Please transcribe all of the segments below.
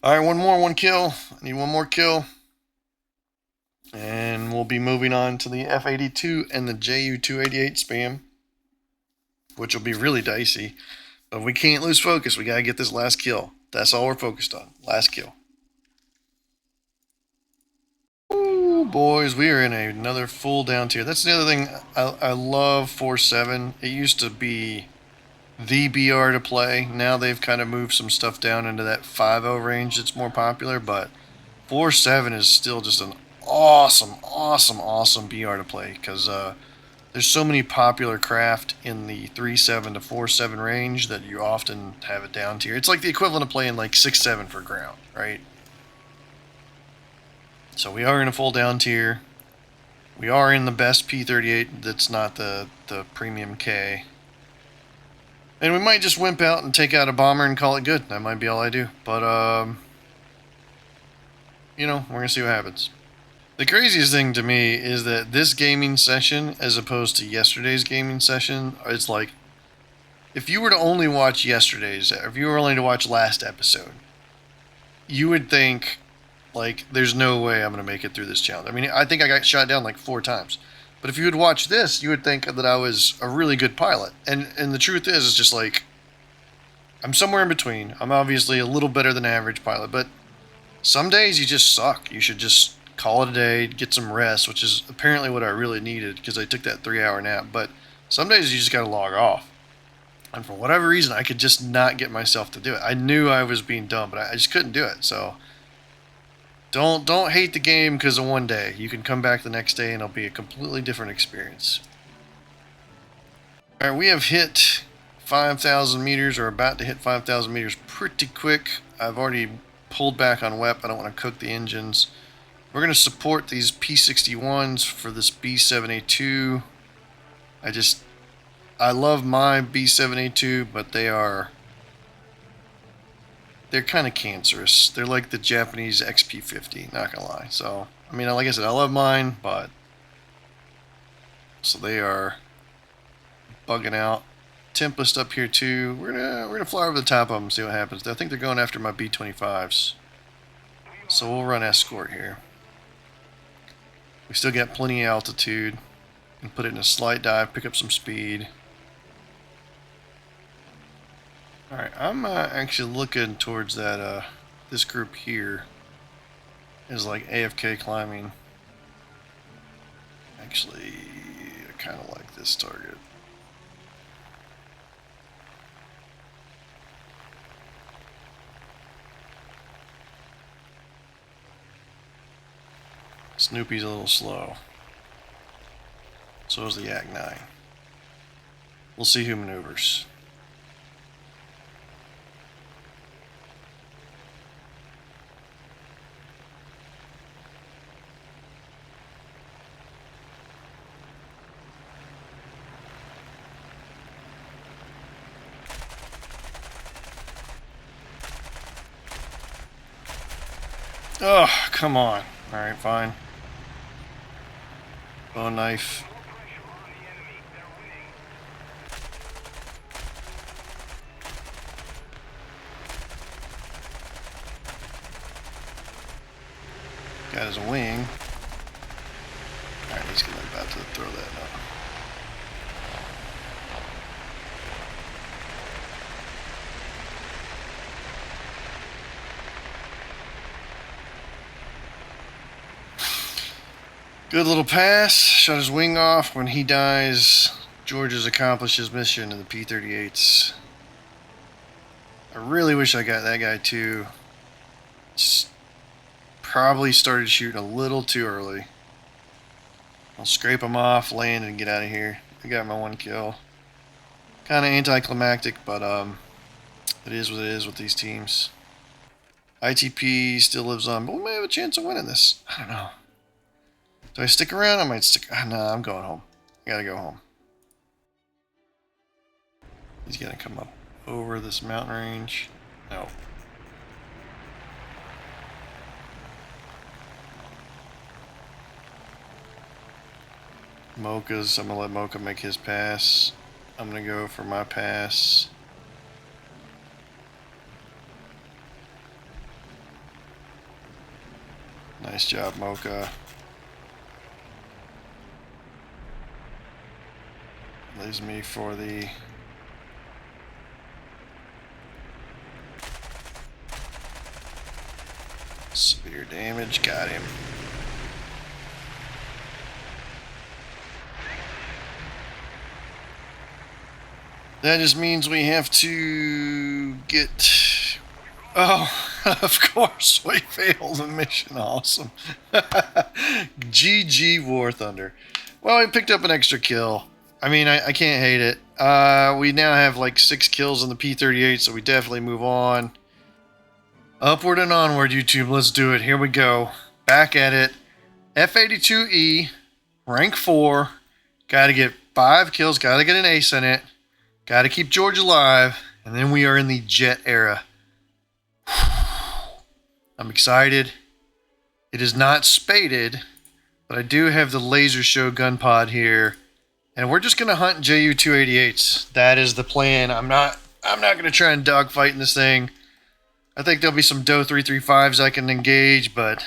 All right, one kill. I need one more kill. And we'll be moving on to the F.82 and the Ju-288 spam, which will be really dicey. But we can't lose focus. We got to get this last kill. That's all we're focused on. Last kill. Ooh, boys, we are in another full down tier. That's the other thing. I love 4.7. It used to be the BR to play. Now they've kind of moved some stuff down into that 5.0 range that's more popular, but 4.7 is still just an awesome BR to play because there's so many popular craft in the 3.7 to 4.7 range that you often have it down tier. It's like the equivalent of playing like 6.7 for ground, right? So we are in a full down tier. We are in the best P38 that's not the premium K. And we might just wimp out and take out a bomber and call it good. That might be all I do. But, you know, we're going to see what happens. The craziest thing to me is that this gaming session, as opposed to yesterday's gaming session, it's like, if you were to only watch yesterday's, if you were only to watch last episode, you would think, like, there's no way I'm going to make it through this challenge. I mean, I think I got shot down like 4 times. But if you would watch this, you would think that I was a really good pilot. And the truth is, it's just like, I'm somewhere in between. I'm obviously a little better than average pilot, but some days you just suck. You should just call it a day, get some rest, which is apparently what I really needed because I took that 3-hour nap. But some days you just got to log off. And for whatever reason, I could just not get myself to do it. I knew I was being dumb, but I just couldn't do it. So don't hate the game because of one day. You can come back the next day and it'll be a completely different experience. All right, we have hit 5,000 meters, or about to hit 5,000 meters pretty quick. I've already pulled back on WEP. I don't want to cook the engines. We're going to support these P61s for this B7A2. I love my B7A2, but they're kind of cancerous. They're like the Japanese XP50, not gonna lie. So, I mean, like I said, I love mine, but so they are bugging out. Tempest up here too. We're gonna fly over the top of them and see what happens. I think they're going after my B25s. So we'll run escort here. We still got plenty of altitude. And put it in a slight dive, pick up some speed. Alright, I'm actually looking towards that, this group here is like AFK climbing. Actually, I kind of like this target. Snoopy's a little slow. So is the Yak 9. We'll see who maneuvers. Oh, come on. Alright, fine. Bone knife. Got his wing. Alright, he's about to throw that up. Good little pass. Shot his wing off. When he dies, George has accomplished his mission in the P-38s. I really wish I got that guy too. Just probably started shooting a little too early. I'll scrape him off, land, and get out of here. I got my 1 kill. Kind of anticlimactic, but it is what it is with these teams. ITP still lives on, but we may have a chance of winning this. I don't know. Do I stick around? I might stick. No, I'm going home. I gotta go home. He's gonna come up over this mountain range. No. Mocha's. I'm gonna let Mocha make his pass. I'm gonna go for my pass. Nice job, Mocha. Leaves me for the... severe damage. Got him. That just means we have to get... Oh, of course, we failed the mission. Awesome. GG War Thunder. Well, we picked up an extra kill. I mean, I can't hate it. We now have like 6 kills on the P-38, so we definitely move on. Upward and onward, YouTube. Let's do it. Here we go. Back at it. F-82E, rank 4. Got to get 5 kills. Got to get an ace in it. Got to keep George alive. And then we are in the jet era. I'm excited. It is not spaded, but I do have the laser show gun pod here. And we're just going to hunt Ju-288s. That is the plan. I'm not going to try and dogfight in this thing. I think there'll be some DO 335s I can engage, but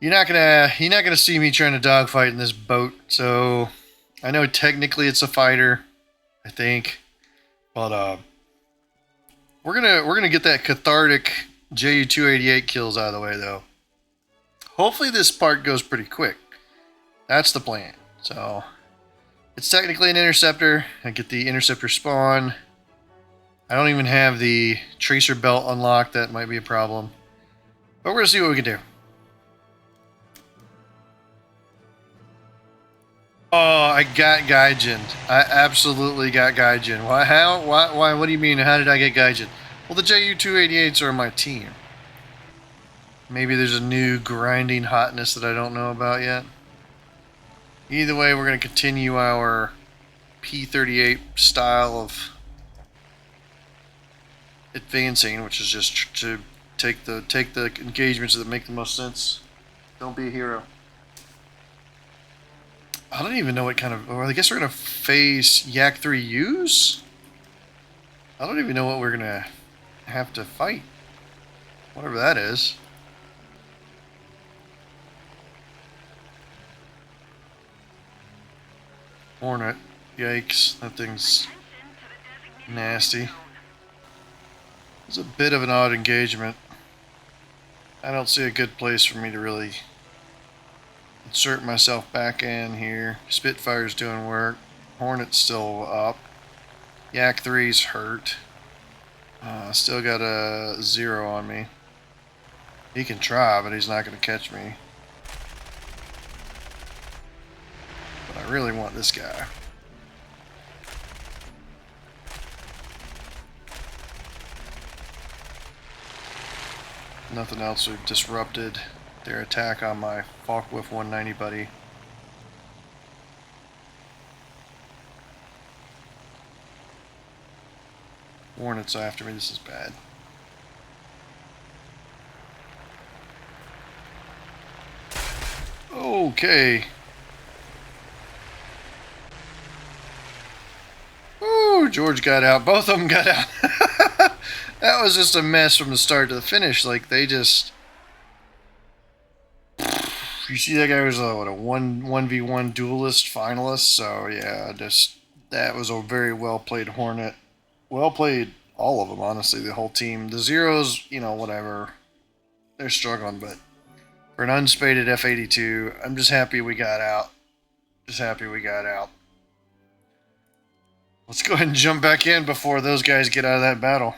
you're not gonna see me trying to dogfight in this boat. So I know technically it's a fighter, I think, but we're gonna get that cathartic Ju-288 kills out of the way though. Hopefully this part goes pretty quick. That's the plan. So it's technically an interceptor. I get the interceptor spawn. I don't even have the tracer belt unlocked. That might be a problem. But we're going to see what we can do. Oh, I got Gaijin. I absolutely got Gaijin. Why? How? Why? What do you mean? How did I get Gaijin? Well, the Ju-288s are my team. Maybe there's a new grinding hotness that I don't know about yet. Either way, we're going to continue our P-38 style of advancing, which is just to take the engagements that make the most sense. Don't be a hero. I don't even know what kind of... Well, I guess we're going to face Yak-3Us? I don't even know what we're going to have to fight. Whatever that is. Hornet. Yikes. That thing's nasty. It's a bit of an odd engagement. I don't see a good place for me to really insert myself back in here. Spitfire's doing work. Hornet's still up. Yak-3's hurt. Still got a 0 on me. He can try, but he's not going to catch me. But I really want this guy. Nothing else. We've disrupted their attack on my Focke-Wulf 190 buddy. Hornets after me. This is bad. Okay. Ooh, George got out. Both of them got out. That was just a mess from the start to the finish. Like, they just... You see that guy was a 1v1 duelist finalist? So, yeah, just... That was a very well-played Hornet. Well played, all of them, honestly, the whole team. The Zeros, you know, whatever. They're struggling, but... For an unspaded F-82, I'm just happy we got out. Just happy we got out. Let's go ahead and jump back in before those guys get out of that battle.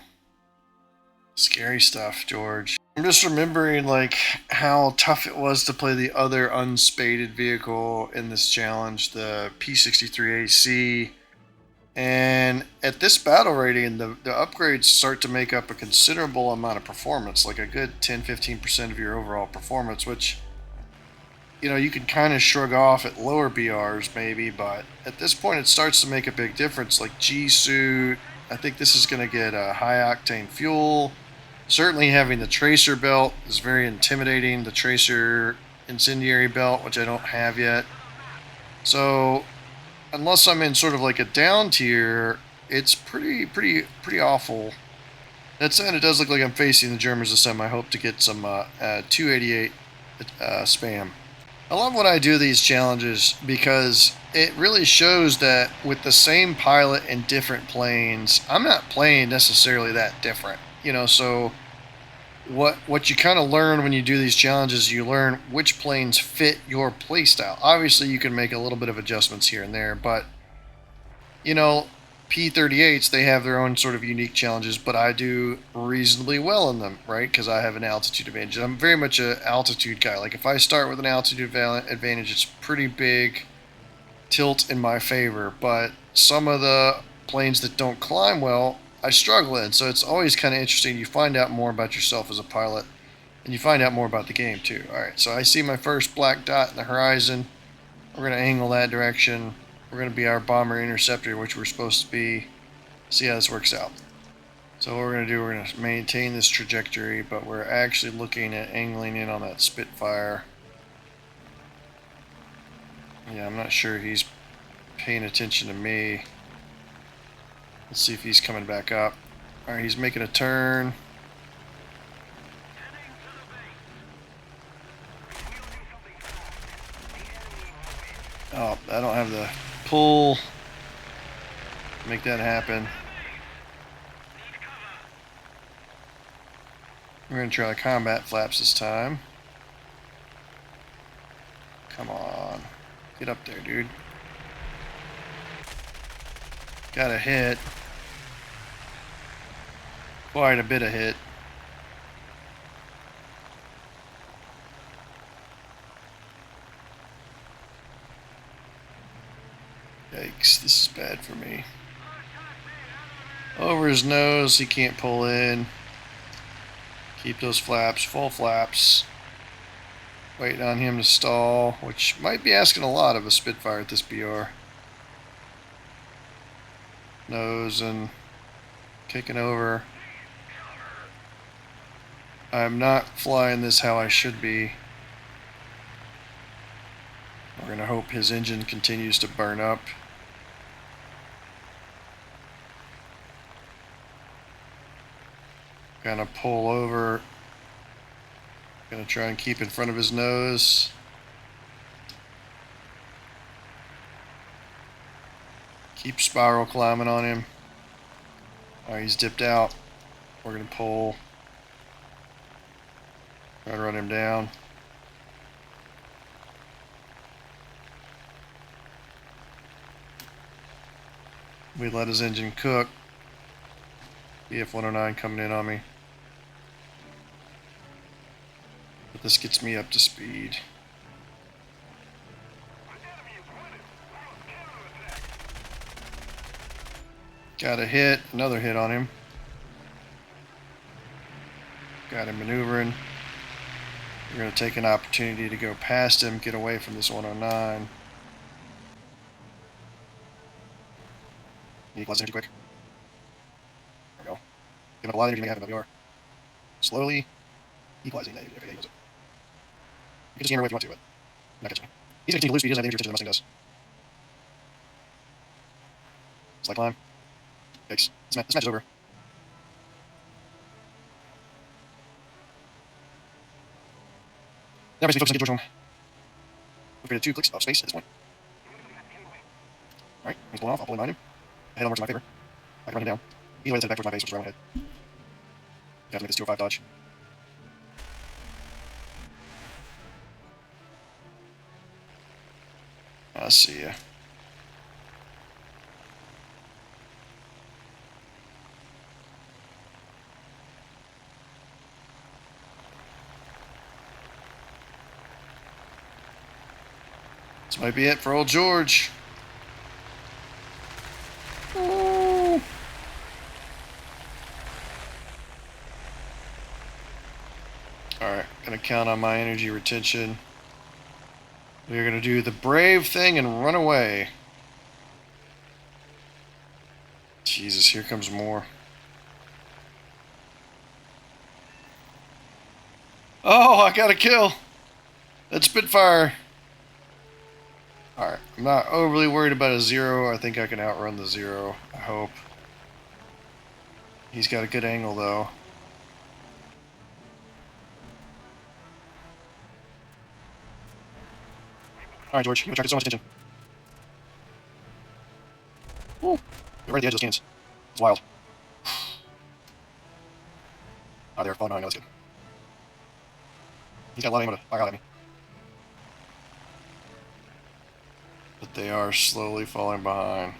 Scary stuff, George. I'm just remembering, like, how tough it was to play the other unspaded vehicle in this challenge, the P-63AC. And at this battle rating, the upgrades start to make up a considerable amount of performance, like a good 10-15% of your overall performance, which, you know, you could kind of shrug off at lower BRs maybe, but at this point it starts to make a big difference. Like G-suit, I think this is going to get a high-octane fuel. Certainly having the tracer belt is very intimidating, the tracer incendiary belt, which I don't have yet. So unless I'm in sort of like a down tier, it's pretty awful That said, it does look like I'm facing the Germans this time. I hope to get some 288 spam. I love when I do these challenges because it really shows that with the same pilot and different planes, I'm not playing necessarily that different. So what you kind of learn when you do these challenges, you learn which planes fit your playstyle. Obviously, you can make a little bit of adjustments here and there, but you know, P-38s, they have their own sort of unique challenges, but I do reasonably well in them, right? Because I have an altitude advantage. I'm very much an altitude guy. Like, if I start with an altitude advantage, it's pretty big tilt in my favor. But some of the planes that don't climb well, I struggle in. So it's always kind of interesting. You find out more about yourself as a pilot, and you find out more about the game, too. All right, so I see my first black dot in the horizon. We're going to angle that direction. We're going to be our bomber interceptor, which we're supposed to be. See how this works out. So what we're going to do, we're going to maintain this trajectory, but we're actually looking at angling in on that Spitfire. Yeah, I'm not sure he's paying attention to me. Let's see if he's coming back up. Alright, he's making a turn. Oh, I don't have the pull. Make that happen. We're going to try the combat flaps this time. Come on. Get up there, dude. Got a hit. Quite a bit of hit. Yikes, this is bad for me. Over his nose, he can't pull in. Keep those flaps, full flaps. Waiting on him to stall, which might be asking a lot of a Spitfire at this BR. Nose and kicking over. I'm not flying this how I should be. We're going to hope his engine continues to burn up. Gonna pull over. Gonna try and keep in front of his nose. Keep spiral climbing on him. Alright, he's dipped out. We're gonna pull. Try to run him down. We let his engine cook. EF-109 coming in on me. But this gets me up to speed. Got a hit, another hit on him. Got him maneuvering. We're going to take an opportunity to go past him, get away from this 109. Equalize energy quick. There we go. Giving up a lot of energy to make it happen, WR. Slowly equalizing that. Okay, he does it. You can just hammer away if you want to, but I'm not catching him. He's going to continue to lose speed. He doesn't have the energy retention the Mustang does. Slide climb. Yikes. This match is over. Now basically focus on get George home. We've created 2 clicks of space at this point. Alright, he's pulling off. I'll pull in behind him. The head on works in my favor. I can run him down. Either way, let's head back towards my base, which is right on ahead. You have to make this 205 dodge. I see ya. This might be it for old George. Ooh. Alright, gonna count on my energy retention. We're gonna do the brave thing and run away. Jesus, here comes more. Oh, I got a kill. That Spitfire. Alright, I'm not overly worried about a 0. I think I can outrun the 0. I hope. He's got a good angle, though. Alright, George, you attracted so much attention. Ooh. You're right at the edge of those cannons. It's wild. Oh, there. Oh, no, I know that's good. He's got a lot of ammo to fire out at me. But they are slowly falling behind.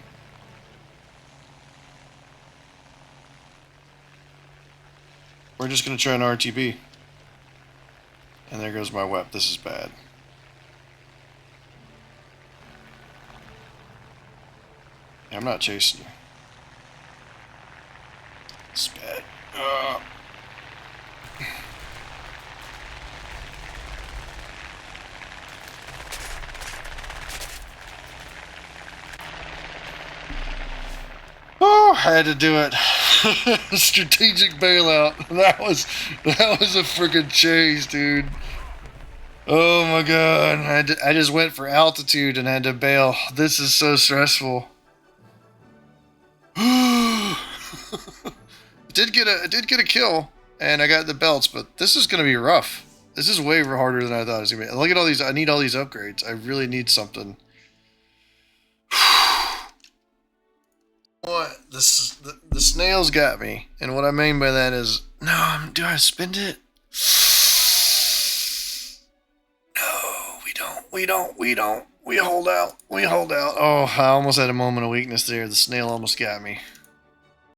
We're just going to try an RTB. And there goes my WEP. This is bad. Yeah, I'm not chasing you. It's bad. Oh, I had to do it. Strategic bailout. That was a freaking chase, dude. Oh my god. I just went for altitude and had to bail. This is so stressful. Did get a kill, and I got the belts, but this is gonna be rough. This is way harder than I thought it was gonna be. Look at all these. I need all these upgrades. I really need something. What? The snails got me, and what I mean by that is, no, do I spend it? No, we don't. We don't. We hold out. We hold out. Oh, I almost had a moment of weakness there. The snail almost got me.